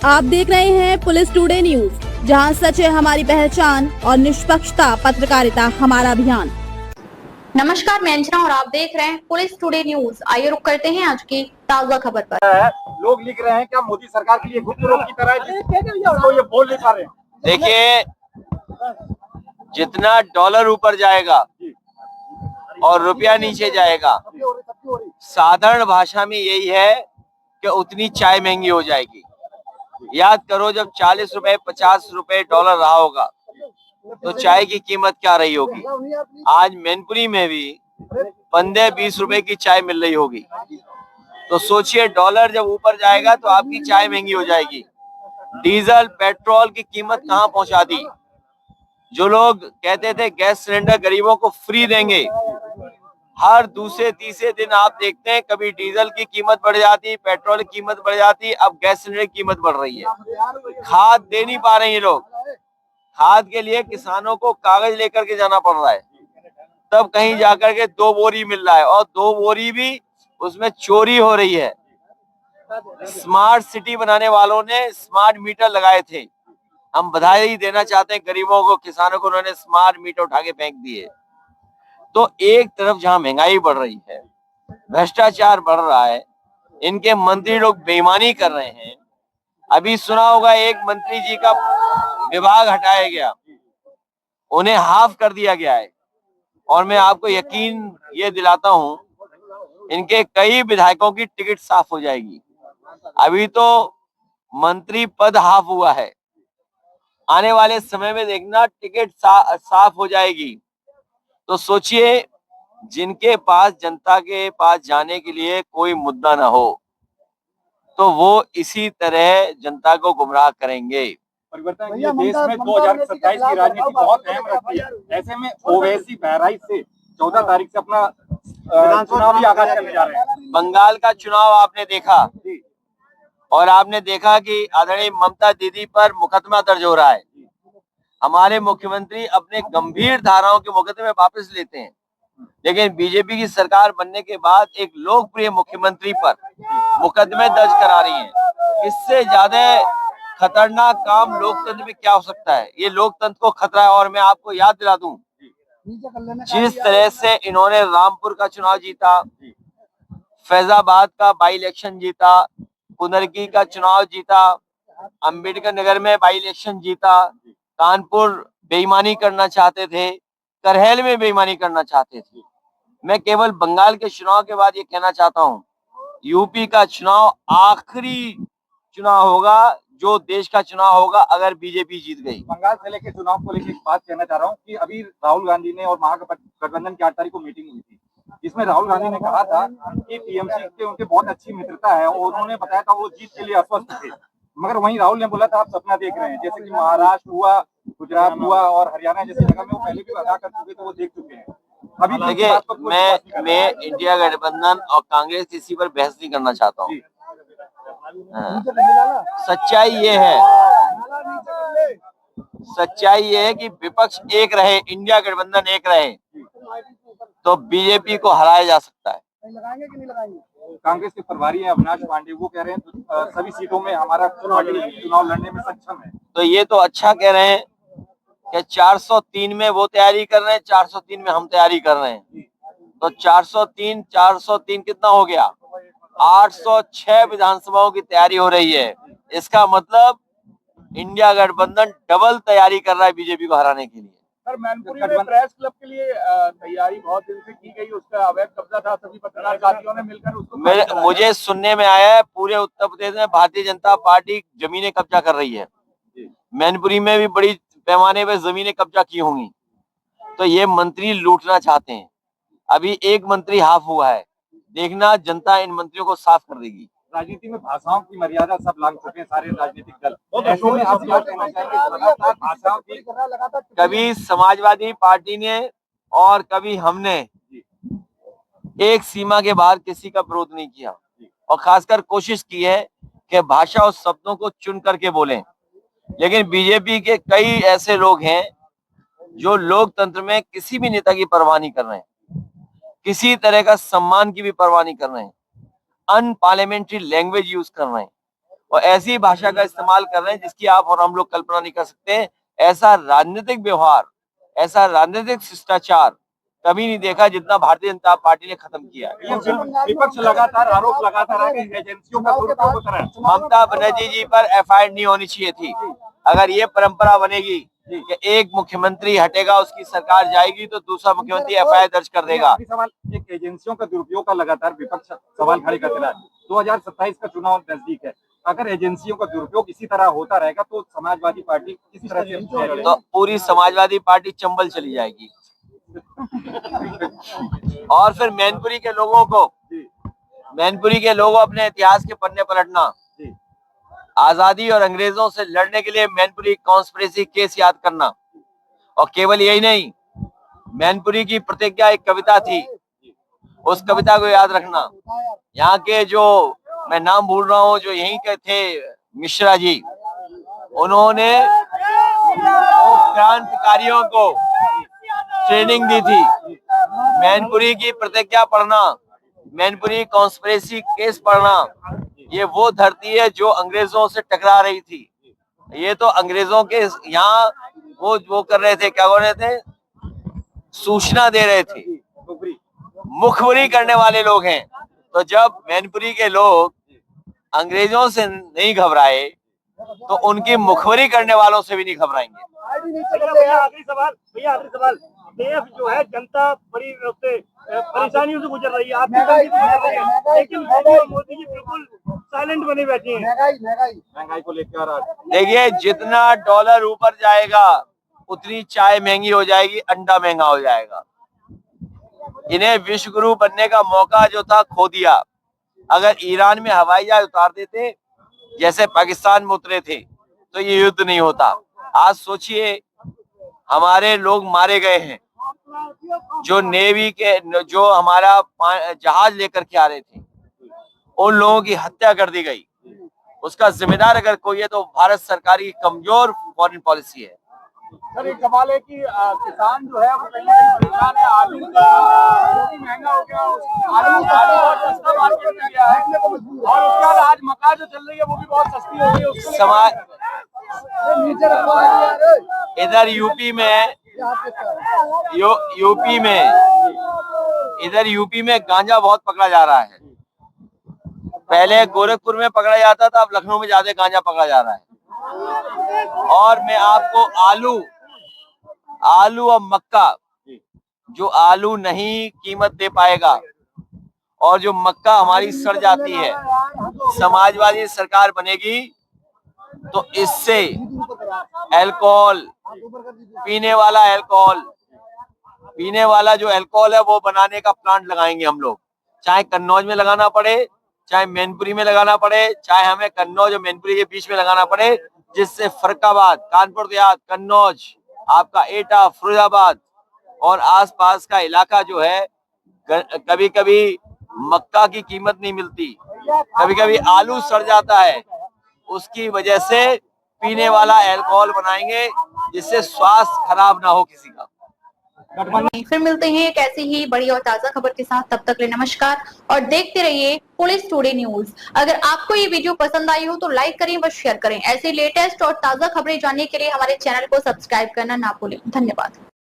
आप देख रहे हैं पुलिस टुडे न्यूज, जहां सच है हमारी पहचान और निष्पक्षता पत्रकारिता हमारा अभियान। नमस्कार, मैं अंजना और आप देख रहे हैं पुलिस टुडे न्यूज। आइए रुक करते हैं आज की ताजा खबर पर। लोग लिख रहे हैं क्या मोदी सरकार के लिए गुप्तरोग की तरह तो ये बोल नहीं पा रहे हैं। देखिए, जितना डॉलर ऊपर जाएगा और रुपया नीचे जाएगा, साधारण भाषा में यही है कि उतनी चाय महंगी हो जाएगी। याद करो, जब 40 रुपए 50 रुपए डॉलर रहा होगा तो चाय की कीमत क्या रही होगी। आज मैनपुरी में भी 15-20 रुपए की चाय मिल रही होगी। तो सोचिए, डॉलर जब ऊपर जाएगा तो आपकी चाय महंगी हो जाएगी। डीजल पेट्रोल की कीमत कहाँ पहुंचा दी। जो लोग कहते थे गैस सिलेंडर गरीबों को फ्री देंगे, हर दूसरे तीसरे दिन आप देखते हैं कभी डीजल की कीमत बढ़ जाती, पेट्रोल की कीमत बढ़ जाती, अब गैस सिलेंडर की कीमत बढ़ रही है। खाद दे नहीं पा रहे हैं लोग। खाद के लिए किसानों को कागज लेकर के जाना पड़ रहा है, तब कहीं जाकर के 2 बोरी मिल रहा है, और 2 बोरी भी उसमें चोरी हो रही है। स्मार्ट सिटी बनाने वालों ने स्मार्ट मीटर लगाए थे। हम बधाई देना चाहते हैं गरीबों को, किसानों को, उन्होंने स्मार्ट मीटर उठा के फेंक दिए। तो एक तरफ जहां महंगाई बढ़ रही है, भ्रष्टाचार बढ़ रहा है, इनके मंत्री लोग बेईमानी कर रहे हैं। अभी सुना होगा एक मंत्री जी का विभाग हटाया गया, उन्हें हाफ कर दिया गया है। और मैं आपको यकीन ये दिलाता हूं, इनके कई विधायकों की टिकट साफ हो जाएगी। अभी तो मंत्री पद हाफ हुआ है, आने वाले समय में देखना टिकट साफ हो जाएगी। तो सोचिए, जिनके पास जनता के पास जाने के लिए कोई मुद्दा ना हो तो वो इसी तरह जनता को गुमराह करेंगे। परिवर्तन ये देश में 2027 की राजनीति बहुत अहम रखती है। ऐसे में ओवैसी बहराइच से 14 तारीख से अपना चुनाव भी आगाज करने जा रहे हैं। बंगाल का चुनाव आपने देखा, और आपने देखा कि आदरणीय ममता दीदी पर मुकदमा दर्ज हो रहा है। हमारे मुख्यमंत्री अपने गंभीर धाराओं के मुकदमे वापस लेते हैं, लेकिन बीजेपी की सरकार बनने के बाद एक लोकप्रिय मुख्यमंत्री पर मुकदमे दर्ज करा रही है। इससे ज्यादा खतरनाक काम लोकतंत्र में क्या हो सकता है। ये लोकतंत्र को खतरा है। और मैं आपको याद दिला दूं, जिस तरह से इन्होंने रामपुर का चुनाव जीता, फैजाबाद का बाई इलेक्शन जीता, कुंदरकी का चुनाव जीता, अंबेडकर नगर में बाई इलेक्शन जीता, कानपुर बेईमानी करना चाहते थे, करहल में बेईमानी करना चाहते थे। मैं केवल बंगाल के चुनाव के बाद ये कहना चाहता हूँ, यूपी का चुनाव आखिरी चुनाव होगा जो देश का चुनाव होगा अगर बीजेपी जीत गई। बंगाल से लेकर चुनाव को लेकर एक बात कहना चाह रहा हूँ कि अभी राहुल गांधी ने और महागठबंधन की 8 तारीख को मीटिंग हुई थी, जिसमें राहुल गांधी ने कहा था कि टीएमसी से उनके बहुत अच्छी मित्रता है और उन्होंने बताया था वो जीत के लिए अस्वस्थ थे। मगर वहीं राहुल ने बोला था आप सपना देख रहे हैं, जैसे कि महाराष्ट्र हुआ, गुजरात हुआ और हरियाणा जैसी जगह में वो पहले भी अदा कर चुके थे, वो देख चुके हैं। अभी देखिए, मैं इंडिया गठबंधन और कांग्रेस किसी पर बहस नहीं करना चाहता हूँ। सच्चाई ये है कि विपक्ष एक रहे, इंडिया गठबंधन एक रहे, तो बीजेपी को हराया जा सकता है। कांग्रेस के प्रभारी हैं अविनाश पांडे, वो कह रहे हैं सभी सीटों में हमारा चुनाव लड़ने में सक्षम है। तो ये तो अच्छा कह रहे हैं कि 403 में वो तैयारी कर रहे हैं, 403 में हम तैयारी कर रहे हैं। तो 403 कितना हो गया? 806 विधानसभाओं की तैयारी हो रही है। इसका मतलब इंडिया गठबंधन डबल तैयारी कर रहा है बीजेपी को हराने के लिए। सर, मैनपुरी में प्रेस क्लब के लिए तैयारी बहुत दिन से की गई, उसका अवैध कब्जा था, सभी पत्रकार साथियों ने मिलकर उसको मुझे सुनने में आया है पूरे उत्तर प्रदेश में भारतीय जनता पार्टी जमीनें कब्जा कर रही है। मैनपुरी में भी बड़ी पैमाने पर जमीनें कब्जा की होंगी। तो ये मंत्री लूटना चाहते हैं। अभी एक मंत्री हाफ हुआ है, देखना जनता इन मंत्रियों को साफ कर देगी। राजनीति में भाषाओं की मर्यादा सब लांघ चुके हैं सारे राजनीतिक दल। ऐसे में आप क्या कहना चाहेंगे? लगातार भाषाओं की, कभी समाजवादी पार्टी ने और कभी हमने एक सीमा के बाहर किसी का विरोध नहीं किया, और खासकर कोशिश की है कि भाषा और शब्दों को चुन करके बोलें। लेकिन बीजेपी के कई ऐसे लोग हैं जो लोकतंत्र में किसी भी नेता की परवाह नहीं कर रहे हैं, किसी तरह का सम्मान की भी परवाह नहीं कर रहे हैं, अनपार्लियामेंट्री लैंग्वेज यूज कर रहे हैं। और ऐसी भाषा का इस्तेमाल कर रहे हैं जिसकी आप और हम लोग कल्पना नहीं कर सकते। ऐसा राजनीतिक व्यवहार, ऐसा राजनीतिक शिष्टाचार कभी नहीं देखा जितना भारतीय जनता पार्टी ने खत्म किया है। विपक्ष लगातार आरोप लगाता रहा कि एजेंसियों का दुरुपयोग होता है। ममता बनर्जी जी पर एफआईआर नहीं होनी चाहिए थी। अगर ये परंपरा बनेगी कि एक मुख्यमंत्री हटेगा उसकी सरकार जाएगी तो दूसरा मुख्यमंत्री एफआईआर दर्ज कर देगा। सवाल, एक एजेंसियों का दुरुपयोग का लगातार विपक्ष सवाल खड़े करते रहा। 2027 का चुनाव नजदीक है, अगर एजेंसियों का दुरुपयोग इसी तरह होता रहेगा तो समाजवादी पार्टी किस तरह से? तो पूरी समाजवादी पार्टी चंबल चली जाएगी। और फिर मैनपुरी के लोगों अपने इतिहास के पन्ने पलटना, आजादी और अंग्रेजों से लड़ने के लिए मैनपुरी कॉन्स्पिरेसी केस याद करना। और केवल यही नहीं, मैनपुरी की प्रतिज्ञा एक कविता थी, उस कविता को याद रखना। यहाँ के जो मैं नाम भूल रहा हूँ, जो यहीं के थे मिश्रा जी, उन्होंने क्रांतिकारियों को ट्रेनिंग दी थी। मैनपुरी की प्रतिज्ञा पढ़ना, मैनपुरी कॉन्स्पिरेसी केस पढ़ना, ये वो धरती है जो अंग्रेजों से टकरा रही थी। ये तो अंग्रेजों के यहाँ वो कर रहे थे, क्या कर रहे थे, सूचना दे रहे थे, मुखबरी करने वाले लोग हैं। तो जब मैनपुरी के लोग अंग्रेजों से नहीं घबराए तो उनकी मुखबरी करने वालों से भी नहीं घबराएंगे। आखिरी सवाल, देश जो है जनता बड़ी परेशानियों से गुजर रही है, लेकिन मोदी जी बिल्कुल साइलेंट बने बैठे हैं महंगाई को लेकर। देखिए, जितना डॉलर ऊपर जाएगा उतनी चाय महंगी हो जाएगी, अंडा महंगा हो जाएगा। इन्हें विश्व गुरु बनने का मौका जो था खो दिया। अगर ईरान में हवाई जहाज उतार देते जैसे पाकिस्तान में उतरे थे तो ये युद्ध नहीं होता। आज सोचिए, हमारे लोग मारे गए हैं, जो नेवी के, जो हमारा जहाज लेकर के आ रहे थे, उन लोगों की हत्या कर दी गई। उसका जिम्मेदार अगर कोई है तो भारत सरकार की कमजोर फॉरेन पॉलिसी है। सर, एक सवाल है कि किसान जो है वो कहीं ना कहीं परेशान है। आलू भी महंगा हो गया, आलू बहुत सस्ता मार्केट में गया है, और उसके बाद आज मक्का जो चल रही है वो भी बहुत सस्ती हो गई है। समाज इधर यूपी में गांजा बहुत पकड़ा जा रहा है। पहले गोरखपुर में पकड़ा जाता था, अब लखनऊ में ज्यादा गांजा पकड़ा जा रहा है। और मैं आपको आलू और मक्का, जो आलू नहीं कीमत दे पाएगा और जो मक्का हमारी सड़ जाती है, समाजवादी सरकार बनेगी तो इससे अल्कोहल, पीने वाला जो अल्कोहल है वो बनाने का प्लांट लगाएंगे हम लोग। चाहे कन्नौज में लगाना पड़े, चाहे मैनपुरी में लगाना पड़े, चाहे हमें कन्नौज और मैनपुरी के बीच में लगाना पड़े, जिससे फर्रुखाबाद, कानपुर देहात, कन्नौज, आपका एटा, फिरोजाबाद और आसपास का इलाका जो है, कभी कभी मक्का की कीमत नहीं मिलती, कभी कभी आलू सड़ जाता है, उसकी वजह से पीने वाला अल्कोहल बनाएंगे जिससे स्वास्थ्य खराब ना हो किसी का। फिर मिलते हैं एक ऐसी ही बड़ी और ताजा खबर के साथ। तब तक ले नमस्कार और देखते रहिए पुलिस टुडे न्यूज। अगर आपको ये वीडियो पसंद आई हो तो लाइक करें व शेयर करें। ऐसे लेटेस्ट और ताजा खबरें जानने के लिए हमारे चैनल को सब्सक्राइब करना ना भूलें। धन्यवाद।